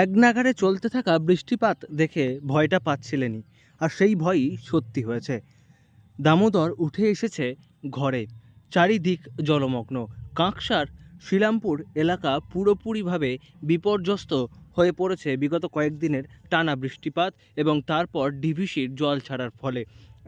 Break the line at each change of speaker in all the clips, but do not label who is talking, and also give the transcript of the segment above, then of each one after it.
একনাগাড়ে চলতে থাকা বৃষ্টিপাত দেখে ভয়টা পাচ্ছিলেনই, আর সেই ভয়ই সত্যি হয়েছে। দামোদর উঠে এসেছে ঘরে, চারিদিক জলমগ্ন। কাঁকসার শিলামপুর এলাকা পুরোপুরিভাবে বিপর্যস্ত হয়ে পড়েছে বিগত কয়েকদিনের টানা বৃষ্টিপাত এবং তারপর ডিভিসির জল ছাড়ার ফলে।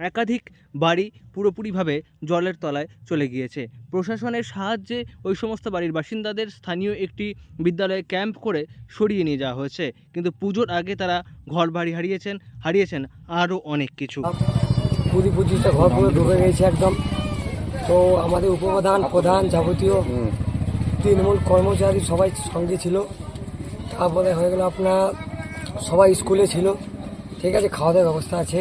একাধিক বাড়ি পুরোপুরিভাবে জলের তলায় চলে গিয়েছে। প্রশাসনের সাহায্যে ওই সমস্ত বাড়ির বাসিন্দাদের স্থানীয় একটি বিদ্যালয়ে ক্যাম্প করে সরিয়ে নিয়ে যাওয়া হয়েছে, কিন্তু পুজোর আগে তারা ঘর বাড়ি হারিয়েছেন আরও অনেক কিছু।
20-25টা ঘর পুরো ডুবে গেছে একদম। তো আমাদের প্রধান যাবতীয় তৃণমূল কর্মচারী সবাই সঙ্গে ছিল। তারপরে হয়ে গেল আপনার সবাই স্কুলে ছিল, ঠিক আছে, খাওয়া দাওয়ার ব্যবস্থা আছে,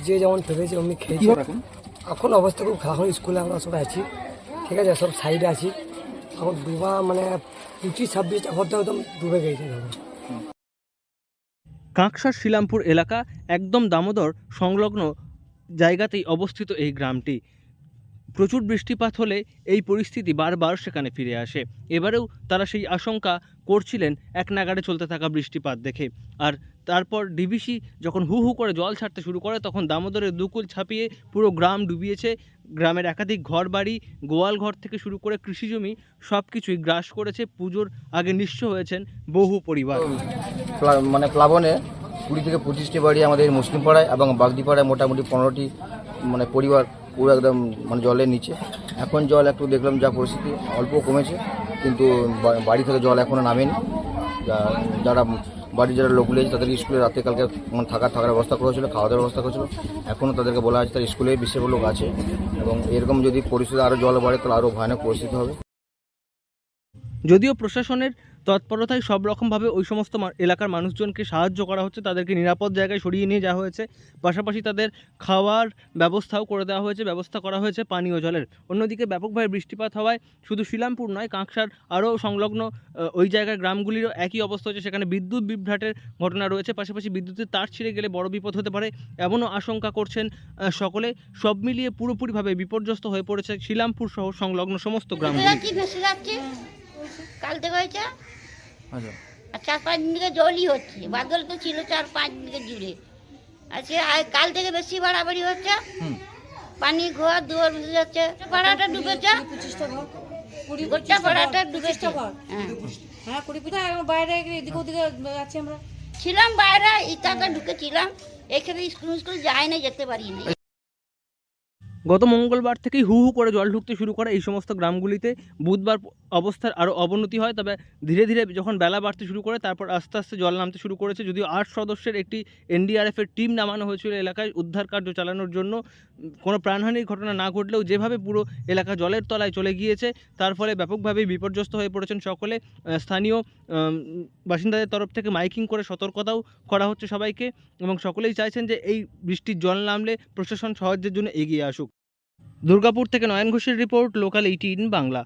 যে যেমন পেরেছে অমনি খেয়েছে। এখন অবস্থা খুব খারাপ। এখন স্কুলে আমরা সবাই আছি, ঠিক আছে, সব সাইডে আছি। এখন ডুবা মানে 25-26টা ঘরটা একদম ডুবে গেছে।
কাঁকসার শিলামপুর এলাকা একদম দামোদর সংলগ্ন জায়গাতেই অবস্থিত এই গ্রামটি। প্রচুর বৃষ্টিপাত হলে এই পরিস্থিতি বারবার সেখানে ফিরে আসে। এবারেও তারা সেই আশঙ্কা করছিলেন এক নাগাড়ে চলতে থাকা বৃষ্টিপাত দেখে। আর তারপর ডিভিসি যখন হু হু করে জল ছাড়তে শুরু করে, তখন দামোদরের দুকুল ছাপিয়ে পুরো গ্রাম ডুবিয়েছে। গ্রামের একাধিক ঘর বাড়ি, গোয়াল ঘর থেকে শুরু করে কৃষিজমি সব কিছুই গ্রাস করেছে। পুজোর আগে নিঃস্ব হয়েছেন বহু পরিবার।
মানে প্লাবনে 20 থেকে 25টি বাড়ি আমাদের মুসলিম পাড়ায় এবং বাগদি পাড়ায় মোটামুটি 15টি মানে পরিবার পুরো একদম মানে জলের নিচে। এখন জল একটু দেখলাম যা পরিস্থিতি অল্প কমেছে, কিন্তু বাড়ি থেকে জল এখনও নামেনি। যারা যারা লোকগুলো আছে তাদের স্কুলে রাতে কালকে মানে থাকার ব্যবস্থা করেছিল, খাওয়া দাওয়ার ব্যবস্থা করেছিল। এখনও তাদেরকে বলা আছে তার স্কুলে বেশিরভাগ লোক আছে, এবং এরকম যদি পরিস্থিতি আরও জল বাড়ে তাহলে আরও ভয়ানক পরিস্থিতি হবে।
যদিও প্রশাসনের তৎপরতায় সব রকমভাবে ওই সমস্ত এলাকার মানুষজনকে সাহায্য করা হচ্ছে, তাদেরকে নিরাপদ জায়গায় সরিয়ে নিয়ে যাওয়া হয়েছে। পাশাপাশি তাদের খাওয়ার ব্যবস্থাও করে দেওয়া হয়েছে, ব্যবস্থা করা হয়েছে পানীয় জলের। অন্যদিকে ব্যাপকভাবে বৃষ্টিপাত হওয়ায় শুধু শিলামপুর নয়, কাঁকসার আরও সংলগ্ন ওই জায়গার গ্রামগুলিরও একই অবস্থা হচ্ছে। সেখানে বিদ্যুৎ বিভ্রাটের ঘটনা রয়েছে, পাশাপাশি বিদ্যুতের তার ছিঁড়ে গেলে বড় বিপদ হতে পারে এমনও আশঙ্কা করছেন সকলে। সব মিলিয়ে পুরোপুরিভাবে বিপর্যস্ত হয়ে পড়েছে শিলামপুর সহ সংলগ্ন সমস্ত গ্রামগুলি।
কাল থেকে হয়েছে,
আচ্ছা,
আর 4-5 দিন থেকে জলই হচ্ছে। বাদল তো ছিল 4-5 দিন জুড়ে। আজকে কাল থেকে বেশি বাড়াবাড়ি হচ্ছে, পানি ঘর দুয়ার বুঝে যাচ্ছে। পাড়াটা ডুবেছে,
25টা ঘর, 20
গোটা পাড়াটা ডুবেছে।
ঘর, হ্যাঁ 20 এখন বাইরে এদিকে ওদিকে যাচ্ছি আমরা।
ছিলাম বাইরে, ইটাকা ঢুকেছিলাম, এখানে স্কুল যায় না, যেতে পারি না।
গত মঙ্গলবার থেকেই হু হু করে জল ঢুকতে শুরু করে এই সমস্ত গ্রামগুলিতে। বুধবার অবস্থার আরও অবনতি হয়, তবে ধীরে ধীরে যখন বেলা বাড়তে শুরু করে তারপর আস্তে আস্তে জল নামতে শুরু করেছে। যদিও 8 সদস্যের একটি এনডিআরএফের টিম নামানো হয়েছিল এলাকায় উদ্ধার কার্য চালানোর জন্য। কোনো প্রাণহানির ঘটনা না ঘটলেও যেভাবে পুরো এলাকা জলের তলায় চলে গিয়েছে, তার ফলে ব্যাপকভাবেই বিপর্যস্ত হয়ে পড়েছেন সকলে। স্থানীয় বাসিন্দাদের তরফ থেকে মাইকিং করে সতর্কতাও করা হচ্ছে সবাইকে, এবং সকলেই চাইছেন যে এই বৃষ্টির জল নামলে প্রশাসন সাহায্যের জন্য এগিয়ে আসুক। দুর্গাপুর থেকে নয়ন ঘোষের রিপোর্ট, লোকাল 18 বাংলা।